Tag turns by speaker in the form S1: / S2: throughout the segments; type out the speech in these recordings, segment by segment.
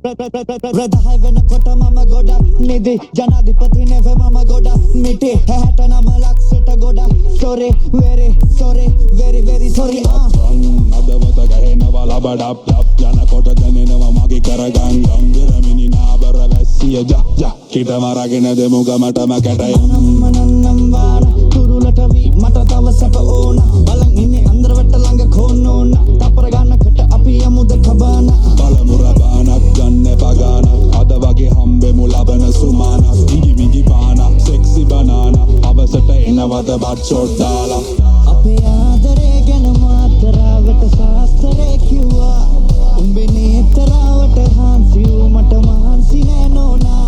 S1: රදහයි වෙනකොට මම ගොඩක් නිදි ජනාධිපතිනේ වේ මම ගොඩක් මිටි 69 ලක්ෂයට ගොඩක් sorry very very sorry
S2: අදවත ගහනවා ලබඩප් යනකොට දැනෙනවා මගේ කරගම් ගම්බරමිනි නාබර වැස්සිය ජ කිට මරගෙන දෙමු ගමටම කැටය
S1: නම්මනන්නම් වාන තුරුලට වී මට තව සැප ඕන බලන් ඉන්නේ අන්දරවට ළඟ කෝන්න ඕන තපර ගන්නකට අපි යමුද කබාන
S2: බලමු රබානක් ගන්න පගානක් අද වගේ හම්බෙමු ලබන සුමානක් ඉඟි පානක් සෙක්සි බනාන අවසට එනවද බත් ෂොට් දාලා
S1: අපේ ආදරේ ගැන මාතරාවට ශාස්ත්‍රේ කිව්වා උඹේ නේතරාවට හාන්සි මට මහන්සි නෑ නෝනා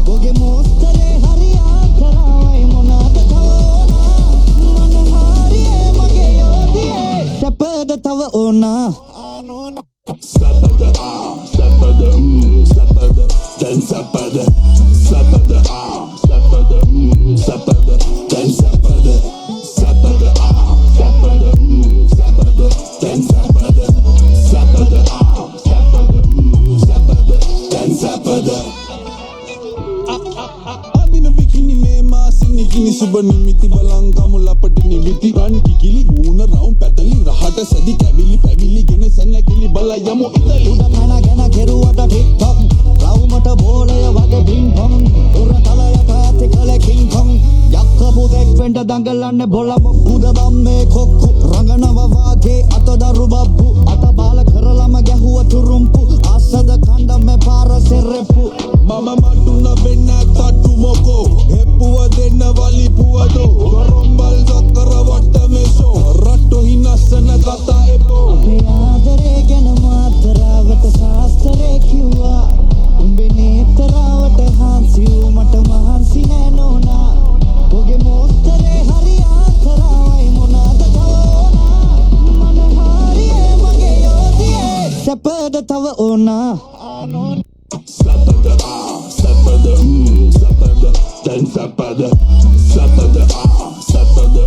S1: ඔගේ මෝස්තරේ හරි ආතරාවයි මොනාද තවෝනා මන හරියේ මගේ යෝධියේ සැපද තව ඕනා
S2: Sapada sapada sapada dan sapada sapada sapada sapada dan sapada sapada sapada sapada dan sapada sapada sapada sapada dan sapada Adina bikini me masini kini suba nimiti balang kamu lapati nibiti ran kikili guna raum petali rahata sadi kavili pavili gene senna kili bala yamu itali
S1: උඩමන ගැන කෙරුවට TikTok රවුමට බෝලය වගේ බින්පොන් උර තලයට ඇති කලේ King Kong යක්ක පුදෙක් වෙන්ට දඟලන්නේ බොලම පුද බම්මේ කොක්කු රඟනව වාගේ අතදරු බබ්බු අත බාල කරලම ගැහුව තුරුම්පු අස්සද කණ්ඩම්මේ පාර සෙරෙප්පු
S2: Mama matuna benna tatu moko heppuwa denna walipuwado gorombal zakkara watta meso ratto hinassana kata epo
S1: අපේ ආදරේ ගැන මාතරාවට ශාස්ත්‍රේ කිව්වා උඹේ නේතරාවට හාන්සි මට මහන්සි නෑ නෝනා ඔගේ මෝස්තරේ හරි ආතරාවයි මොනාද තවෝනා මන හරියේ මගේ යෝධියේ සැපද තව ඕනා
S2: sapada sapada sapada dan sapada sapada sapada